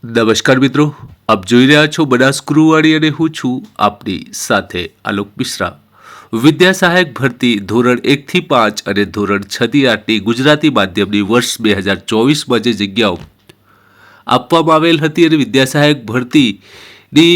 નમસ્કાર મિત્રો, આપ જોઈ રહ્યા છો બનાસ ગુરુવાણી અને હું છું આપની સાથે આલોક મિશ્રા. વિદ્યા સહાયક ભરતી ધોરણ 1 થી 5 અને ધોરણ 6 થી 8ની ગુજરાતી માધ્યમની વર્ષ 2024માં જે જગ્યાઓ આપવામાં આવેલ હતી અને વિદ્યા સહાયક ભરતીની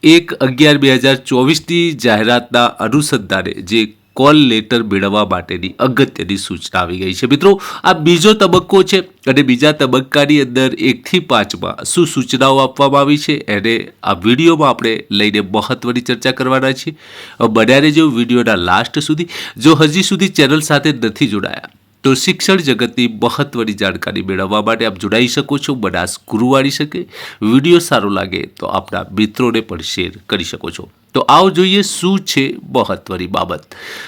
1/11/2024ની જાહેરાતના અનુસંધાને જે કોલ લેટર મેળવવા માટેની અગત્યની સૂચના આવી ગઈ છે. મિત્રો, આ બીજો તબક્કો છે અને બીજા તબક્કાની અંદર 1 થી 5માં શું સૂચનાઓ આપવામાં આવી છે એને આ વિડીયોમાં આપણે લઈને મહત્વની ચર્ચા કરવાના છીએ. બન્યા રહેજો વિડીયોના લાસ્ટ સુધી. જો હજી સુધી ચેનલ સાથે નથી જોડાયા તો શિક્ષણ જગતની મહત્વની જાણકારી મેળવવા માટે આપ જોડાઈ શકો છો બનાસ ગુરુવાણી શકે. વિડીયો સારો લાગે તો આપના મિત્રોને પણ શેર કરી શકો છો. તો આવો જોઈએ શું છે મહત્વની બાબત.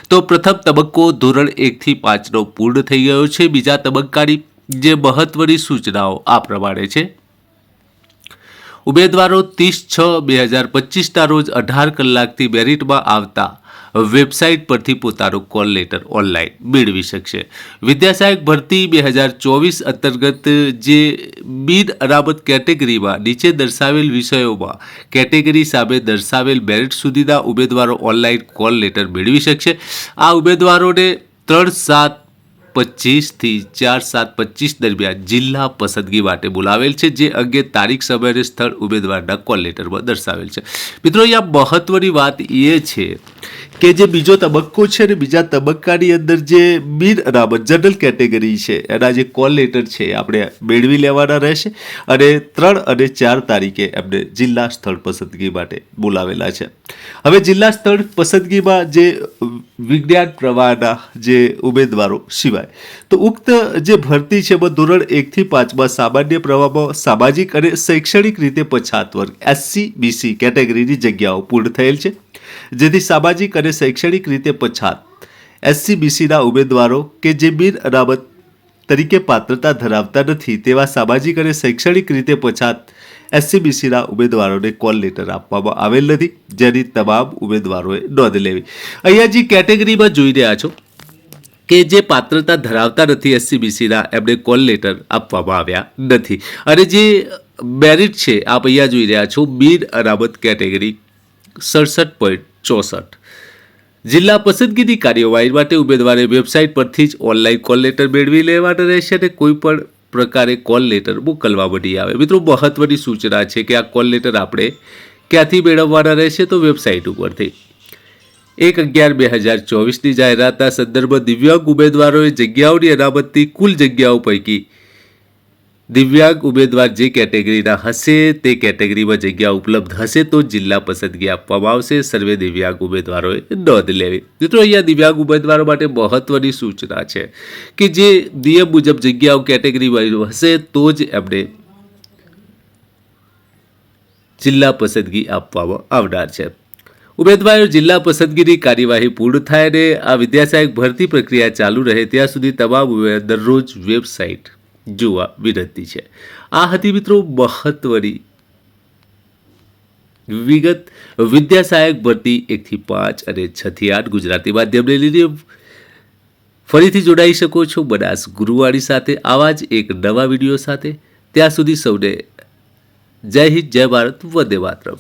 તો પ્રથમ તબક્કો ધોરણ 1 થી 5નો પૂર્ણ થઈ ગયો છે. બીજા તબક્કાની જે મહત્વની સૂચનાઓ આ પ્રમાણે છે. ઉમેદવારો 30/6/2025ના રોજ 18 કલાકથી મેરિટમાં આવતા વેબસાઇટ પરથી પોતાનો કોલ લેટર ઓનલાઈન મેળવી શકશે. વિદ્યા સહાયક ભરતી 2024 અંતર્ગત જે બિન અનામત કેટેગરીમાં નીચે દર્શાવેલ વિષયોમાં કેટેગરી સામે દર્શાવેલ મેરિટ સુધીના ઉમેદવારો ઓનલાઈન કોલ લેટર મેળવી શકશે. આ ઉમેદવારોને 3/7/25 થી 4/7/25 દરમિયાન જિલ્લા પસંદગી માટે બોલાવેલ છે, જે અંગે તારીખ, સમય અને સ્થળ ઉમેદવારના કોલ લેટરમાં દર્શાવેલ છે. મિત્રો, અહીંયા મહત્વની વાત એ છે કે જે બીજો તબક્કો છે ને બીજા તબક્કાની અંદર જે બિન અનામત જનરલ કેટેગરી છે એના જે કોલ લેટર છે આપણે મેળવી લેવાના રહેશે અને 3 અને 4 તારીખે એમને જિલ્લા સ્થળ પસંદગી માટે બોલાવેલા છે. હવે જિલ્લા સ્થળ પસંદગીમાં જે વિજ્ઞાન પ્રવાહના જે ઉમેદવારો સિવાય તો ઉક્ત જે ભરતી છે એમાં ધોરણ 1 થી 5માં સામાન્ય પ્રવાહમાં સામાજિક અને શૈક્ષણિક રીતે પછાત વર્ગ SC/BC કેટેગરીની જગ્યાઓ પૂર્ણ થયેલ છે, જેથી સામાજિક અને શૈક્ષણિક રીતે પછાત SC/BCના ઉમેદવારો કે જે બિન અનામત તરીકે પાત્રતા ધરાવતા નથી તેવા સામાજિક અને શૈક્ષણિક રીતે પછાત SC/BCના ઉમેદવારોને કોલ લેટર આપવામાં આવેલ નથી, જેની તમામ ઉમેદવારોએ નોંધ લેવી. અહીંયા જે કેટેગરીમાં જોઈ રહ્યા છો કે જે પાત્રતા ધરાવતા નથી SC/BCના એમને કોલ લેટર આપવામાં આવ્યા નથી. અને જે મેરિટ છે આપ અહીંયા જોઈ રહ્યા છો બિન અનામત કેટેગરી 67.64. જિલ્લા પસંદગીની કાર્યવાહી માટે ઉમેદવારે વેબસાઇટ પરથી જ ઓનલાઈન કોલ લેટર મેળવી લેવાના રહેશે અને કોઈ પણ પ્રકારે કોલ લેટર મોકલવામાં નહીં આવે. મિત્રો, મહત્વની સૂચના છે કે આ કોલ લેટર આપણે ક્યાંથી મેળવવાના રહેશે તો વેબસાઇટ ઉપરથી 1/11/2024ની જાહેરાતના સંદર્ભમાં દિવ્યાંગ ઉમેદવારોએ જગ્યાઓની અનામતની કુલ જગ્યાઓ પૈકી દિવ્યાંગ ઉમેદવાર જે કેટેગરીના હશે તે કેટેગરીમાં જગ્યા ઉપલબ્ધ હશે તો જિલ્લા પસંદગી આપવામાં આવશે. સર્વે દિવ્યાંગ ઉમેદવારોએ નોંધ લેવી. મિત્રો, અહીંયા દિવ્યાંગ ઉમેદવારો માટે મહત્વની સૂચના છે કે જે નિયમ મુજબ જગ્યાઓ કેટેગરી હશે તો જ એમને જિલ્લા પસંદગી આપવામાં આવનાર છે. ઉમેદવારો જિલ્લા પસંદગીની કાર્યવાહી પૂર્ણ થાય અને આ વિદ્યા સહાયક ભરતી પ્રક્રિયા ચાલુ રહે ત્યાં સુધી તમામ દરરોજ વેબસાઇટ જોવા વિનંતી છે. આ હતી મિત્રો મહત્વની વિગત. વિદ્યા સહાયક ભરતી 1 થી 5 અને 6 થી 8 ગુજરાતી માધ્યમને લીધે ફરીથી જોડાઈ શકો છો બનાસ ગુરુવાણી સાથે આવા જ એક નવા વિડીયો સાથે. ત્યાં સુધી સૌને જય હિન્દ, જય ભારત, વંદે માતરમ.